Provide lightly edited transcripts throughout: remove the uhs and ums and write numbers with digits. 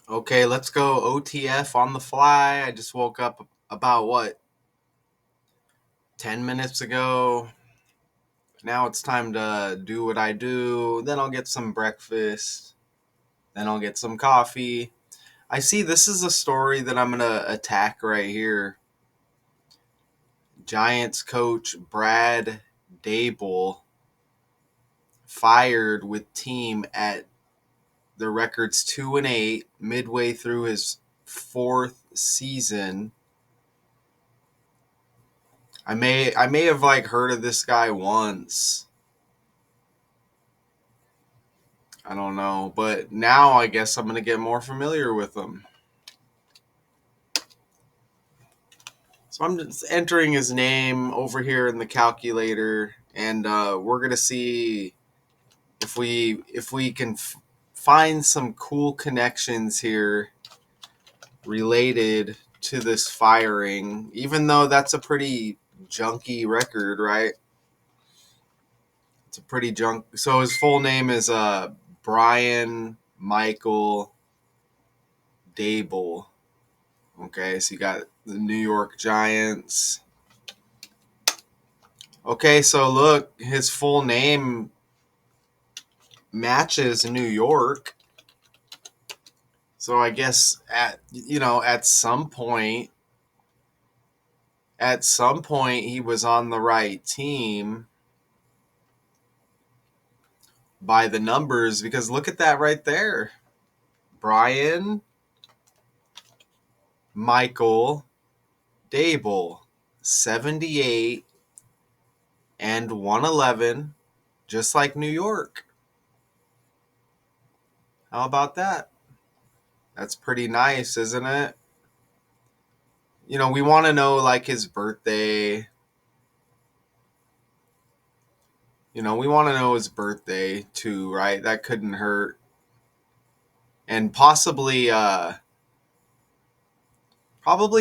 Okay, let's go OTF on the fly. I just woke up about 10 minutes ago. Now it's time to do what I do. Then I'll get some breakfast. Then I'll get some coffee. I see this is a story that I'm going to attack right here. Giants coach Brad Daboll fired with team at the record's 2-8 midway through his fourth season. I may have heard of this guy once. I don't know, but now I guess I'm gonna get more familiar with him. So I'm just entering his name over here in the calculator, and we're gonna see if we can find some cool connections here related to this firing. Even though that's a pretty junky record, right? It's a pretty junk. So his full name is Brian Michael Daboll. Okay, so you got the New York Giants. Okay, so look, his full name matches New York. So I guess at some point he was on the right team by the numbers, because look at that right there. Brian Michael Daboll, 78 and 111, just like New York. How about that? That's pretty nice, isn't it? We want to know his birthday. We want to know his birthday too, right? That couldn't hurt. And probably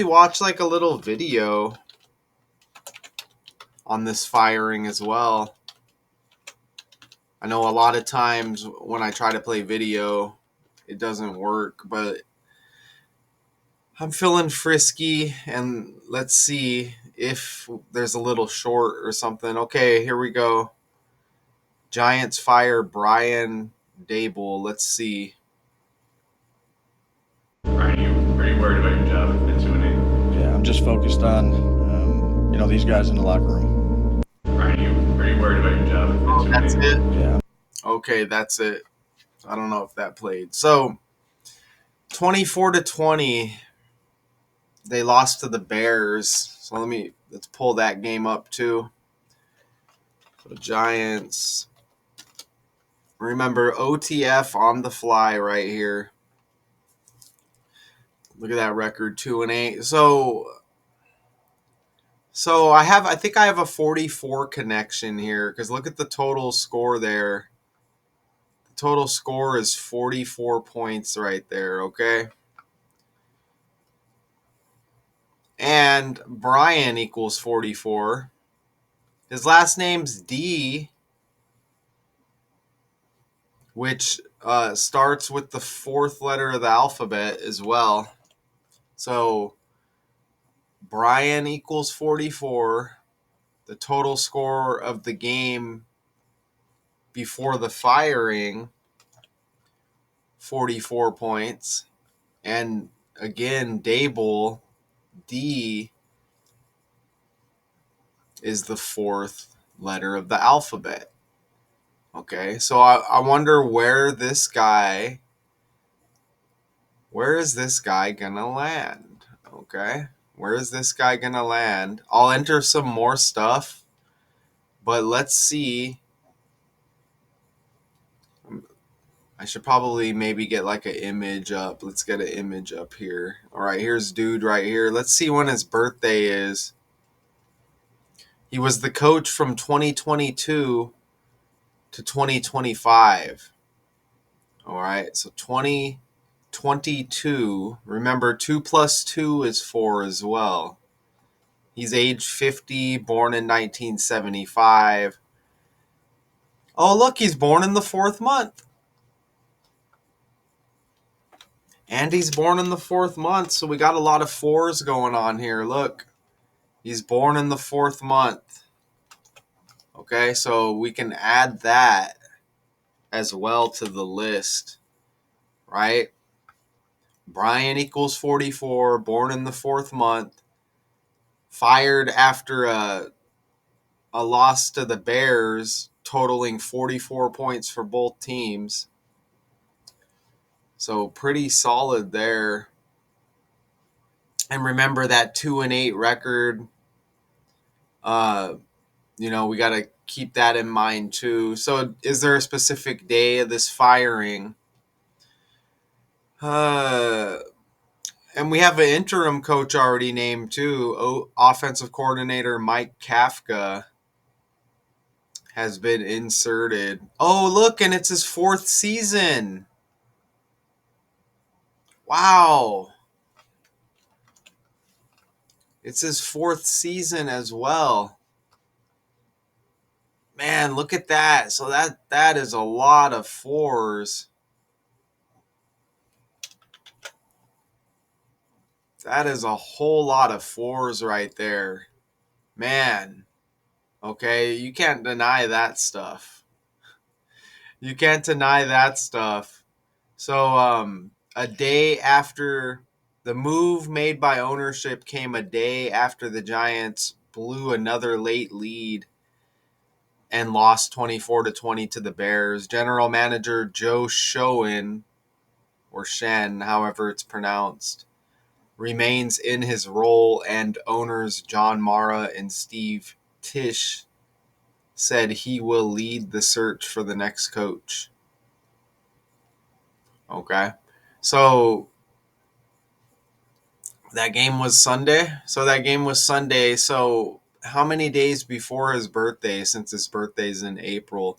watch a little video on this firing as well. I know a lot of times when I try to play video, it doesn't work, but I'm feeling frisky, and let's see if there's a little short or something. Okay, here we go. Giants fire Brian Daboll. Let's see. Are you worried about your job at 2-8? Yeah, I'm just focused on, these guys in the locker room. Are you worried about your job at 2-8? That's it? Yeah. Okay, that's it. I don't know if that played. So, 24-20, they lost to the Bears. So let's pull that game up too. So Giants. Remember, OTF on the fly right here. Look at that record, 2-8. So I think I have a 44 connection here, because look at the total score there. The total score is 44 points right there, okay? And Brian equals 44. His last name's D, which starts with the fourth letter of the alphabet as well. So Brian equals 44. The total score of the game before the firing, 44 points. And again, Daboll, D, is the fourth letter of the alphabet. Okay, so I wonder where is this guy gonna land? Okay, where is this guy gonna land? I'll enter some more stuff, but let's see. I should probably maybe get an image up. Let's get an image up here. All right, here's dude right here. Let's see when his birthday is. He was the coach from 2022 to 2025. All right, so 2022. Remember, 2 plus 2 is 4 as well. He's age 50, born in 1975. Oh, look, he's born in the fourth month. And he's born in the 4th month, so we got a lot of 4s going on here. Look, he's born in the 4th month. Okay, so we can add that as well to the list, right? Brian equals 44, born in the 4th month, fired after a loss to the Bears, totaling 44 points for both teams. So pretty solid there. And remember that 2-8 record. We got to keep that in mind too. So is there a specific day of this firing? And we have an interim coach already named too. Offensive coordinator Mike Kafka has been inserted. Oh, look, and it's his 4th season. Wow. It's his 4th season as well. Man, look at that. So that is a lot of 4s. That is a whole lot of 4s right there. Man. Okay, you can't deny that stuff. You can't deny that stuff. So, a day after the move made by ownership came a day after the Giants blew another late lead and lost 24-20 to the Bears. General manager Joe Schoen, or Shen, however it's pronounced, remains in his role, and owners John Mara and Steve Tisch said he will lead the search for the next coach. Okay. So that game was Sunday. So how many days before his birthday, since his birthday's in April?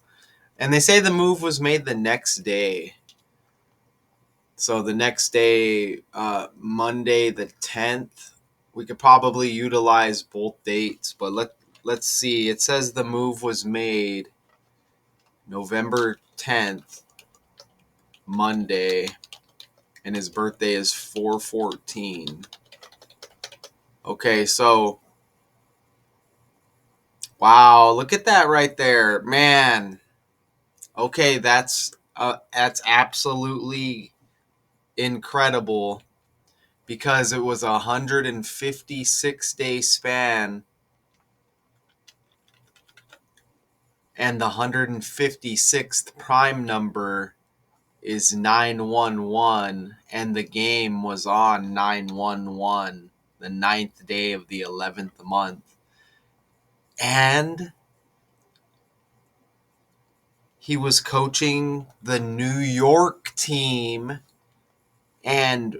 And they say the move was made the next day. So the next day, Monday the 10th, we could probably utilize both dates. But let's see. It says the move was made November 10th, Monday, and his birthday is 4/14. Okay, so wow, look at that right there, man. Okay, that's absolutely incredible, because it was a 156-day span, and the 156th prime number is 911, and the game was on 911, the 9th day of the 11th month. And he was coaching the New York team. And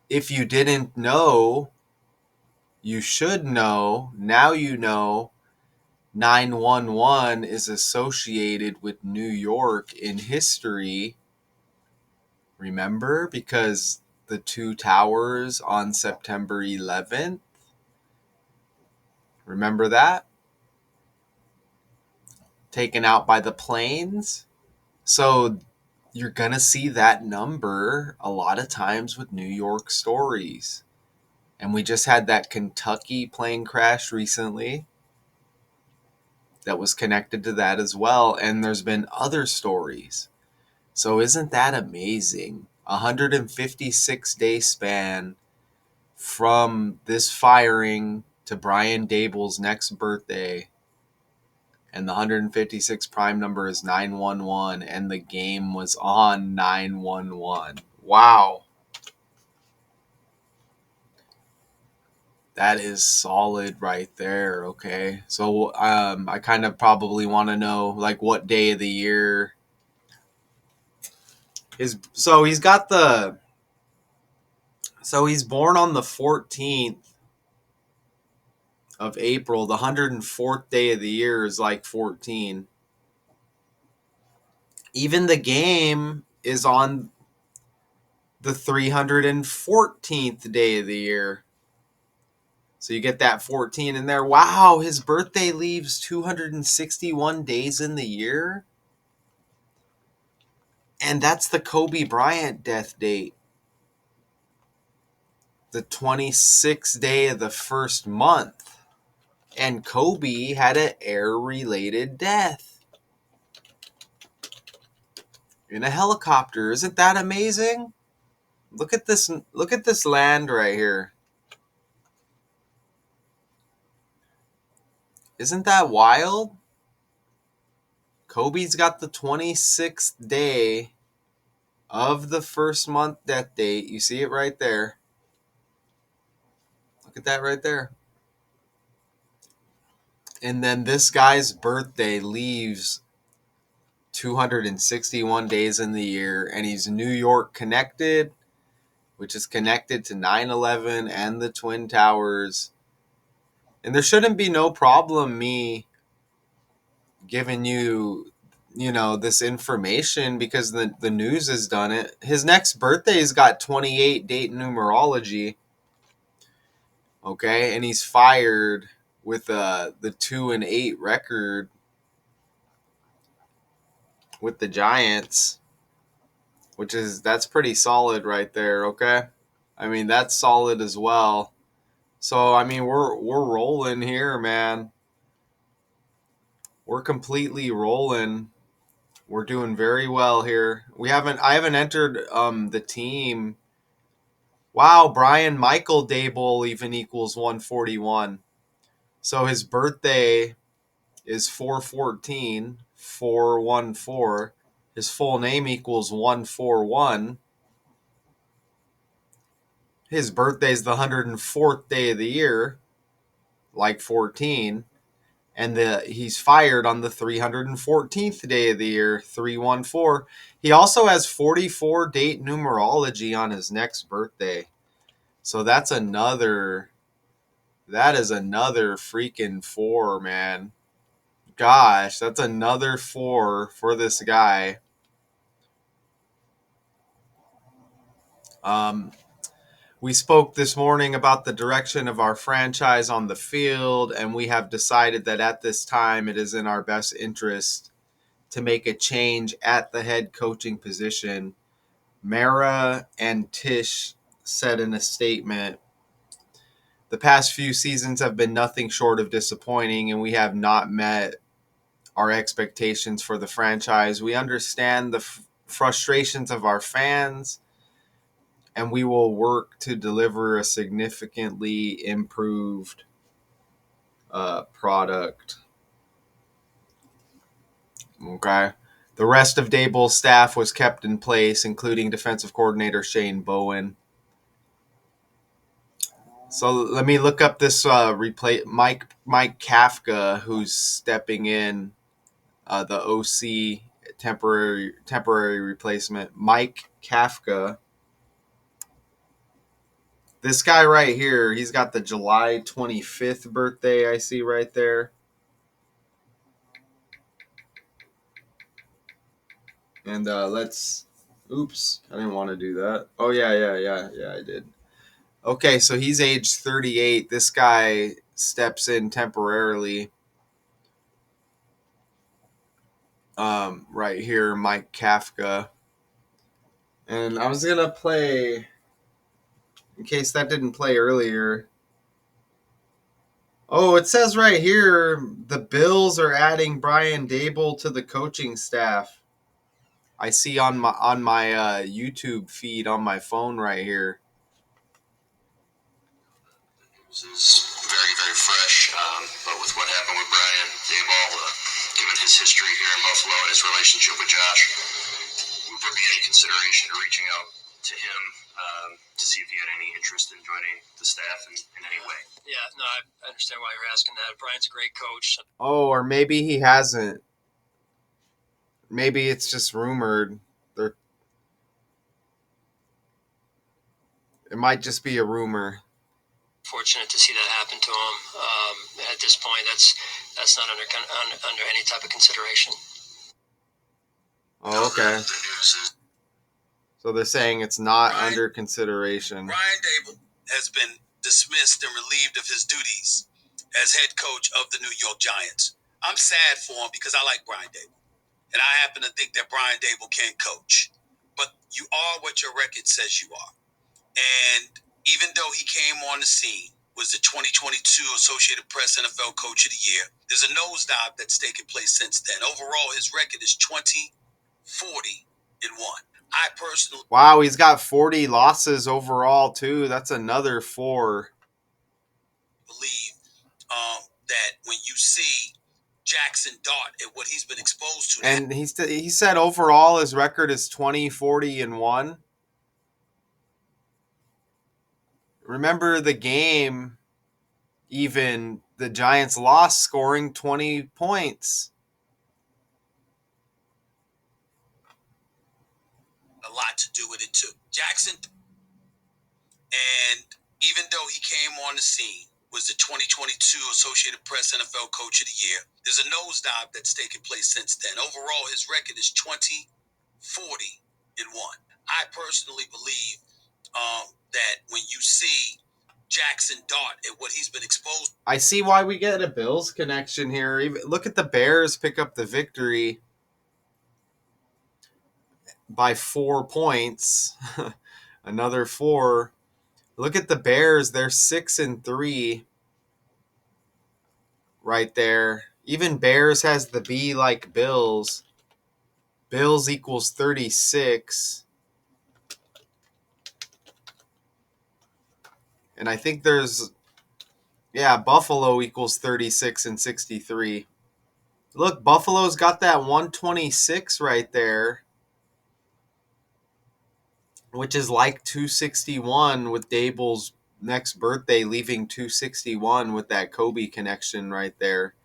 if you didn't know, you should know. Now you know 911 is associated with New York in history. Remember? Because the 2 towers on September 11th. Remember that? Taken out by the planes. So you're going to see that number a lot of times with New York stories. And we just had that Kentucky plane crash recently that was connected to that as well. And there's been other stories. So isn't that amazing? 156-day span from this firing to Brian Daboll's next birthday. And the 156 prime number is 911, and the game was on 911. Wow. That is solid right there, okay? So I kind of probably want to know, like, what day of the year is... So he's born on the 14th of April. The 104th day of the year is like 14. Even the game is on the 314th day of the year. So you get that 14 in there. Wow, his birthday leaves 261 days in the year. And that's the Kobe Bryant death date. the 26th day of the first month. And Kobe had an air-related death in a helicopter. Isn't that amazing? Look at this land right here. Isn't that wild? Kobe's got the 26th day of the first month death date. You see it right there. Look at that right there. And then this guy's birthday leaves 261 days in the year, and he's New York connected, which is connected to 9/11 and the Twin Towers. And there shouldn't be no problem me giving you this information because the news has done it. His next birthday's got 28 date numerology. Okay, and he's fired with the 2-8 record with the Giants, that's pretty solid right there. Okay, I mean that's solid as well. So I mean we're rolling here, man. We're completely rolling. We're doing very well here. I haven't entered the team. Wow, Brian Michael Daboll even equals 141. So his birthday is 414, 414. His full name equals 141. His birthday is the 104th day of the year, like 14. And he's fired on the 314th day of the year, 314. He also has 44 date numerology on his next birthday. So that is another freaking 4, man. Gosh, that's another 4 for this guy. We spoke this morning about the direction of our franchise on the field, and we have decided that at this time it is in our best interest to make a change at the head coaching position. Mara and Tish said in a statement, "The past few seasons have been nothing short of disappointing, and we have not met our expectations for the franchise. We understand the frustrations of our fans, and we will work to deliver a significantly improved product." Okay. The rest of Daboll's staff was kept in place, including defensive coordinator Shane Bowen. So let me look up this replay. Mike Kafka, who's stepping in, the OC temporary replacement. Mike Kafka. This guy right here, he's got the July 25th birthday I see right there. And oops, I didn't want to do that. Oh, yeah, I did. Okay, so he's age 38. This guy steps in temporarily. Right here, Mike Kafka. And I was going to play, in case that didn't play earlier. Oh, it says right here, the Bills are adding Brian Daboll to the coaching staff. I see on my YouTube feed on my phone right here. This is very, very fresh, but with what happened with Brian Daboll, given his history here in Buffalo and his relationship with Josh, would there be any consideration to reaching out to him to see if he had any interest in joining the staff in any way? Yeah, no, I understand why you're asking that. Brian's a great coach. Oh, or maybe he hasn't. Maybe it's just rumored. It might just be a rumor. Fortunate to see that happen to him. At this point, that's not under any type of consideration. Oh, okay. So they're saying it's not under consideration. Brian Daboll has been dismissed and relieved of his duties as head coach of the New York Giants. I'm sad for him because I like Brian Daboll. And I happen to think that Brian Daboll can coach. But you are what your record says you are. And even though though he came on the scene, was the 2022 Associated Press NFL Coach of the Year, there's a nosedive that's taken place since then. Overall, his record is 20-40-1. I personally Wow, he's got 40 losses overall too. That's another 4. believe that when you see Jackson Dart and what he's been exposed to, And he said overall his record is 20-40-1. Remember the game, even the Giants lost scoring 20 points. a lot to do with it too. Jackson, and even though he came on the scene, was the 2022 Associated Press NFL Coach of the Year, there's a nosedive that's taken place since then. Overall, his record is 20-40-1. I personally believe that when you see Jackson Dart and what he's been exposed, I see why we get a Bills connection here. Even look at the Bears pick up the victory by 4 points. Another 4. Look at the Bears, they're 6-3 right there. Even Bears has the B like Bills. Bills equals 36. And I think there's, Buffalo equals 36-63. Look, Buffalo's got that 126 right there, which is like 261 with Daboll's next birthday, leaving 261 with that Kobe connection right there.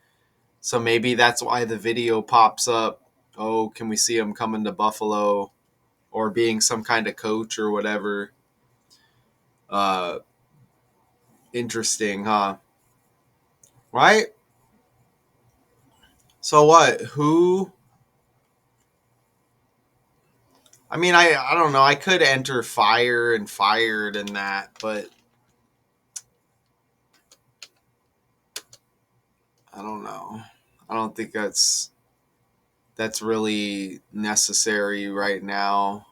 So maybe that's why the video pops up. Oh, can we see him coming to Buffalo or being some kind of coach or whatever? Interesting, huh? Right? So what? Who? I mean, I don't know. I could enter fire and fired and that, but I don't know. I don't think that's really necessary right now.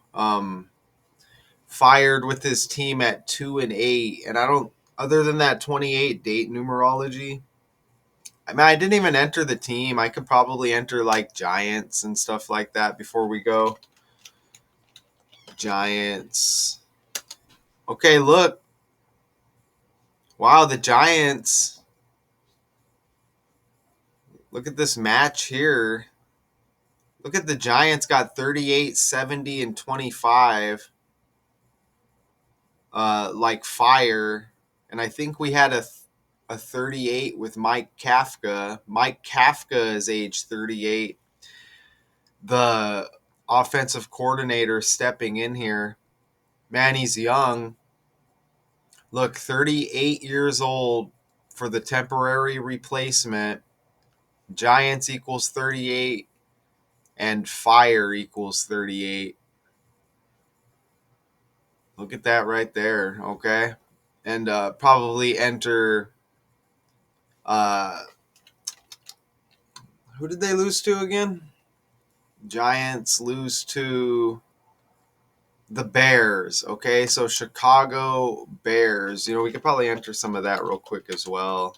Fired with his team at 2-8, and I don't. Other than that 28 date numerology, I mean, I didn't even enter the team. I could probably enter like Giants and stuff like that before we go. Giants. Okay, look. Wow, the Giants. Look at this match here. Look at the Giants got 38, 70, and 25. Like fire. And I think we had a 38 with Mike Kafka. Mike Kafka is age 38. The offensive coordinator stepping in here. Man, he's young. Look, 38 years old for the temporary replacement. Giants equals 38 and fire equals 38. Look at that right there, okay? And probably enter who did they lose to again? Giants lose to the Bears, okay? So Chicago Bears. You know, we could probably enter some of that real quick as well.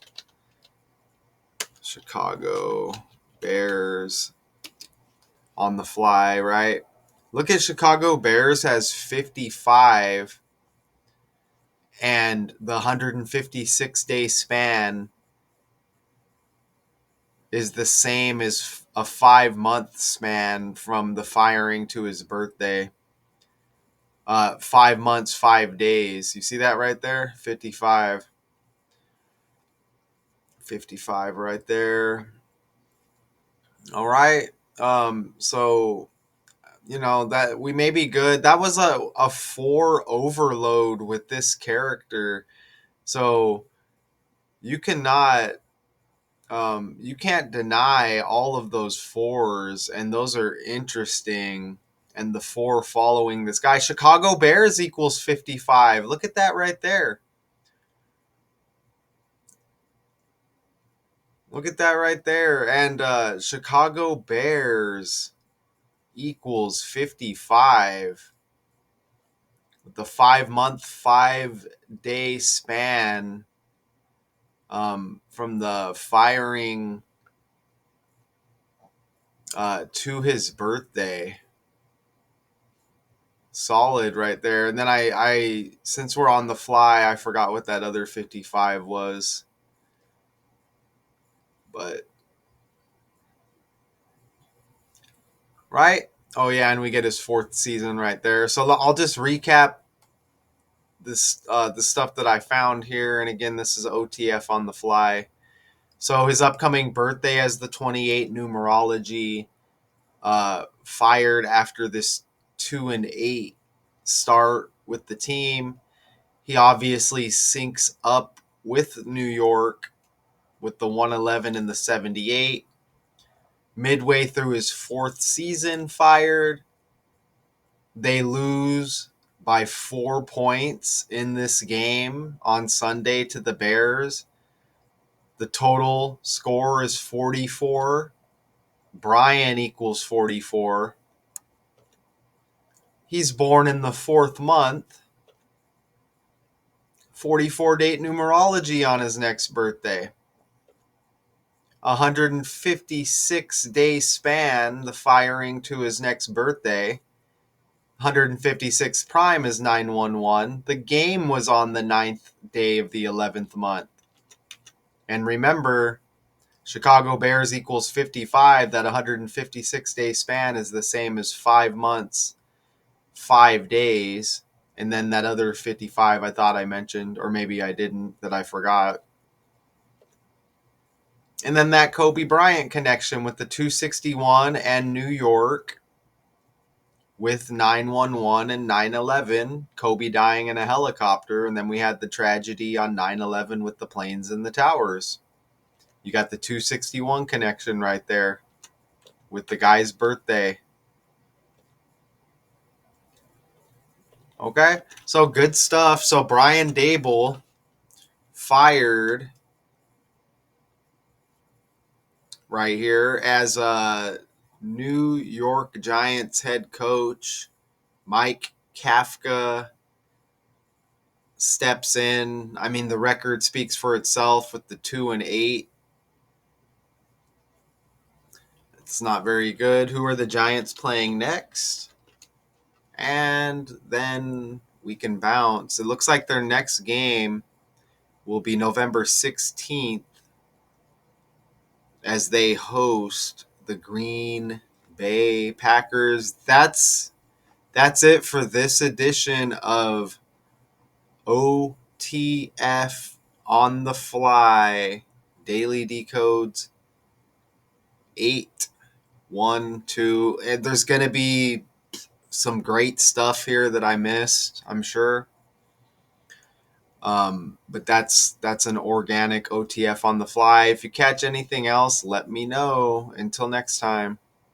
Chicago Bears on the fly, right? Look at Chicago Bears has 55, and the 156-day span is the same as a 5-month span from the firing to his birthday. 5 months, 5 days. You see that right there? 55. 55 right there. All right. So, you know, that we may be good. That was a 4 overload with this character. So you cannot, you can't deny all of those 4s, and those are interesting. And the 4 following this guy, Chicago Bears equals 55. Look at that right there. Look at that right there. And Chicago Bears equals 55. the 5-month, 5-day span from the firing to his birthday. Solid right there. And then I since we're on the fly, I forgot what that other 55 was. But right? Oh yeah, and we get his 4th season right there. So I'll just recap this the stuff that I found here. And again, this is OTF on the fly. So his upcoming birthday as the 28 numerology, fired after this 2-8 start with the team. He obviously syncs up with New York with the 111 and the 78. Midway through his 4th season, fired. They lose by 4 points in this game on Sunday to the Bears. The total score is 44. Brian equals 44. He's born in the 4th month. 44 date numerology on his next birthday. 156 day span, the firing to his next birthday. 156 prime is 911. The game was on the 9th day of the 11th month. And remember, Chicago Bears equals 55. That 156 day span is the same as 5 months, 5 days. And then that other 55 I thought I mentioned, or maybe I didn't, that I forgot. And then that Kobe Bryant connection with the 261 and New York with 911 and 9/11, Kobe dying in a helicopter. And then we had the tragedy on 9/11 with the planes and the towers. You got the 261 connection right there with the guy's birthday. Okay, so good stuff. So Brian Daboll fired right here as a New York Giants head coach. Mike Kafka steps in. I mean, the record speaks for itself with the 2-8. It's not very good. Who are the Giants playing next? And then we can bounce. It looks like their next game will be November 16th as they host the Green Bay Packers. That's it for this edition of OTF on the fly daily decodes 812. And there's going to be some great stuff here that I missed, I'm sure. But that's an organic OTF on the fly. If you catch anything else, let me know. Until next time.